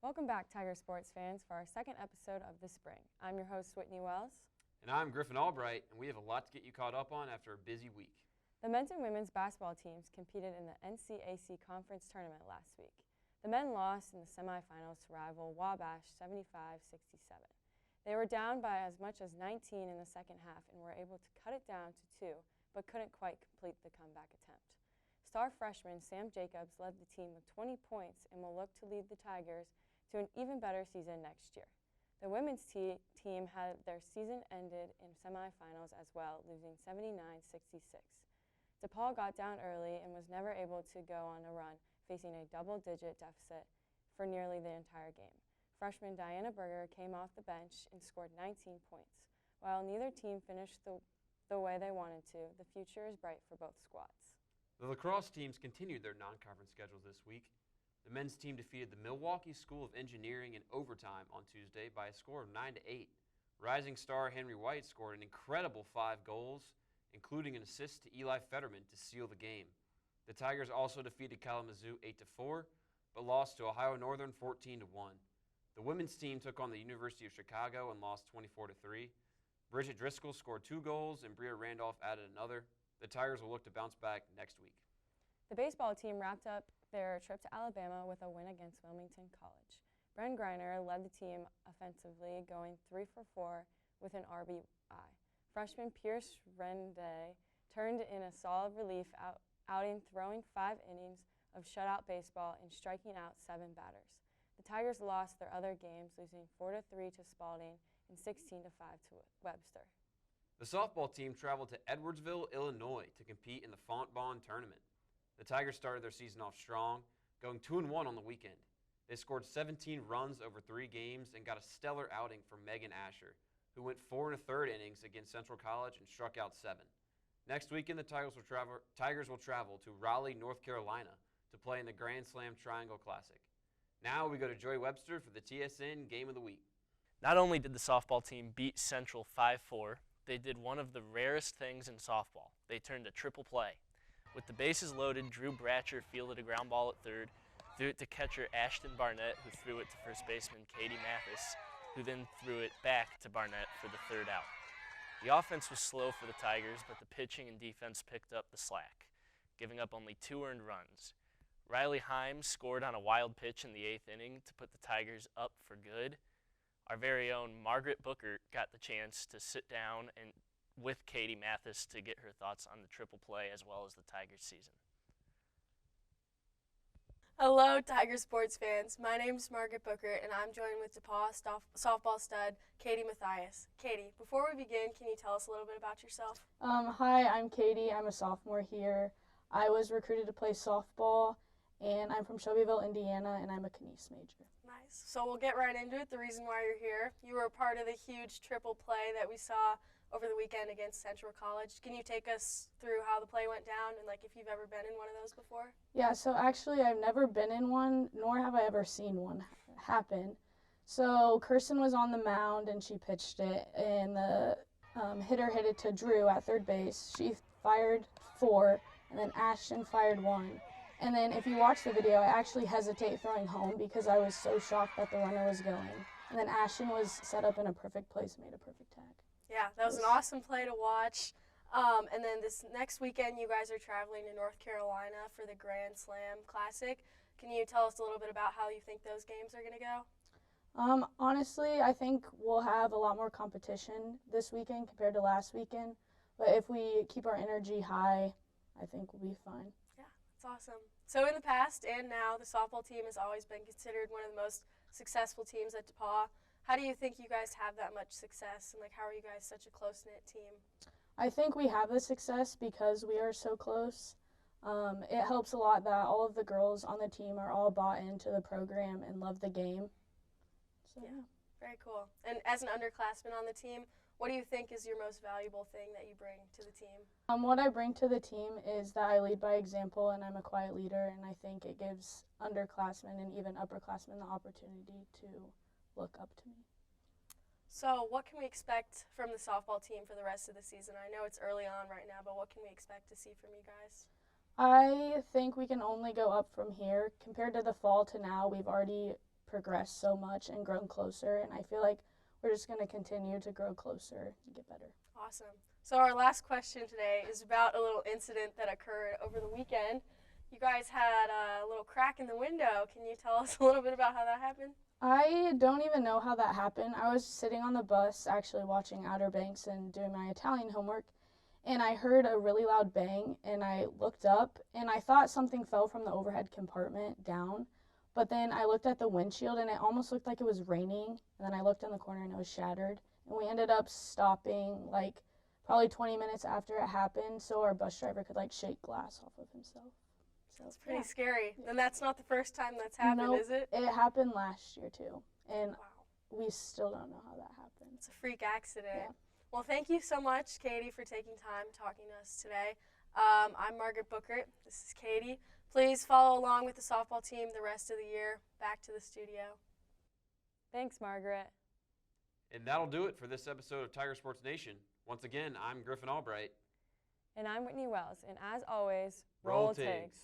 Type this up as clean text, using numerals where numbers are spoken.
Welcome back, Tiger sports fans, for our second episode of The Spring. I'm your host, Whitney Wells. And I'm Griffin Albright, and we have a lot to get you caught up on after a busy week. The men's and women's basketball teams competed in the NCAC Conference Tournament last week. The men lost in the semifinals to rival Wabash 75-67. They were down by as much as 19 in the second half and were able to cut it down to 2, but couldn't quite complete the comeback attempt. Star freshman Sam Jacobs led the team with 20 points and will look to lead the Tigers to an even better season next year. The women's team had their season ended in semifinals as well, losing 79-66. DePauw got down early and was never able to go on a run, facing a double-digit deficit for nearly the entire game. Freshman Diana Berger came off the bench and scored 19 points. While neither team finished the way they wanted to, the future is bright for both squads. The lacrosse teams continued their non-conference schedules this week. The men's team defeated the Milwaukee School of Engineering in overtime on Tuesday by a score of 9-8. Rising star Henry White scored an incredible 5 goals, including an assist to Eli Fetterman to seal the game. The Tigers also defeated Kalamazoo 8-4, but lost to Ohio Northern 14-1. The women's team took on the University of Chicago and lost 24-3. Bridget Driscoll scored 2 goals and Bria Randolph added another. The Tigers will look to bounce back next week. The baseball team wrapped up their trip to Alabama with a win against Wilmington College. Bren Greiner led the team offensively, going 3 for 4 with an RBI. Freshman Pierce Rende turned in a solid relief outing, throwing 5 innings of shutout baseball and striking out 7 batters. The Tigers lost their other games, losing 4-3 to Spalding and 16-5 to Webster. The softball team traveled to Edwardsville, Illinois to compete in the Fontbonne tournament. The Tigers started their season off strong, going 2-1 on the weekend. They scored 17 runs over 3 games and got a stellar outing from Megan Asher, who went 4 1/3 innings against Central College and struck out 7. Next weekend, the Tigers will travel to Raleigh, North Carolina to play in the Grand Slam Triangle Classic. Now we go to Joy Webster for the TSN Game of the Week. Not only did the softball team beat Central 5-4, they did one of the rarest things in softball. They turned a triple play. With the bases loaded, Drew Bratcher fielded a ground ball at third, threw it to catcher Ashton Barnett, who threw it to first baseman Katie Mathis, who then threw it back to Barnett for the third out. The offense was slow for the Tigers, but the pitching and defense picked up the slack, giving up only 2 earned runs. Riley Himes scored on a wild pitch in the 8th inning to put the Tigers up for good. Our very own Margaret Booker got the chance to sit down and with Katie Mathis to get her thoughts on the triple play as well as the Tigers season. Hello, Tiger sports fans. My name is Margaret Booker, and I'm joined with DePauw softball stud Katie Mathias. Katie, before we begin, can you tell us a little bit about yourself? Hi, I'm Katie. I'm a sophomore here. I was recruited to play softball, and I'm from Shelbyville, Indiana, and I'm a Kines major. Nice. So we'll get right into it. The reason why you're here, you were a part of the huge triple play that we saw over the weekend against Central College. Can you take us through how the play went down and if you've ever been in one of those before? Yeah, so actually I've never been in one, nor have I ever seen one happen. So Kirsten was on the mound and she pitched it, and the hitter hit it to Drew at third base. She fired 4, and then Ashton fired 1. And then if you watch the video, I actually hesitate throwing home because I was so shocked that the runner was going. And then Ashton was set up in a perfect place, made a perfect tag. Yeah, that was an awesome play to watch. And then this next weekend, you guys are traveling to North Carolina for the Grand Slam Classic. Can you tell us a little bit about how you think those games are going to go? Honestly, I think we'll have a lot more competition this weekend compared to last weekend. But if we keep our energy high, I think we'll be fine. Yeah, that's awesome. So in the past and now, the softball team has always been considered one of the most successful teams at DePauw. How do you think you guys have that much success, and how are you guys such a close-knit team? I think we have the success because we are so close. It helps a lot that all of the girls on the team are all bought into the program and love the game. So, yeah, very cool. And as an underclassman on the team, what do you think is your most valuable thing that you bring to the team? What I bring to the team is that I lead by example, and I'm a quiet leader, and I think it gives underclassmen and even upperclassmen the opportunity to look up to me. So what can we expect from the softball team for the rest of the season? I know it's early on right now, but what can we expect to see from you guys? I think we can only go up from here. Compared to the fall to now, we've already progressed so much and grown closer, and I feel like we're just going to continue to grow closer and get better. Awesome. So our last question today is about a little incident that occurred over the weekend. You guys had a little crack in the window. Can you tell us a little bit about how that happened? I don't even know how that happened. I was sitting on the bus actually watching Outer Banks and doing my Italian homework, and I heard a really loud bang, and I looked up, and I thought something fell from the overhead compartment down, but then I looked at the windshield, and it almost looked like it was raining, and then I looked in the corner, and it was shattered, and we ended up stopping, like, probably 20 minutes after it happened, so our bus driver could, like, shake glass off of himself. So, That's pretty scary. And that's not the first time that's happened, Nope. is it? It happened last year, too, and Wow. we still don't know how that happened. It's a freak accident. Yeah. Well, thank you so much, Katie, for taking time talking to us today. I'm Margaret Bookert. This is Katie. Please follow along with the softball team the rest of the year. Back to the studio. Thanks, Margaret. And that'll do it for this episode of Tiger Sports Nation. Once again, I'm Griffin Albright. And I'm Whitney Wells. And as always, Roll roll Tigs. Tigs.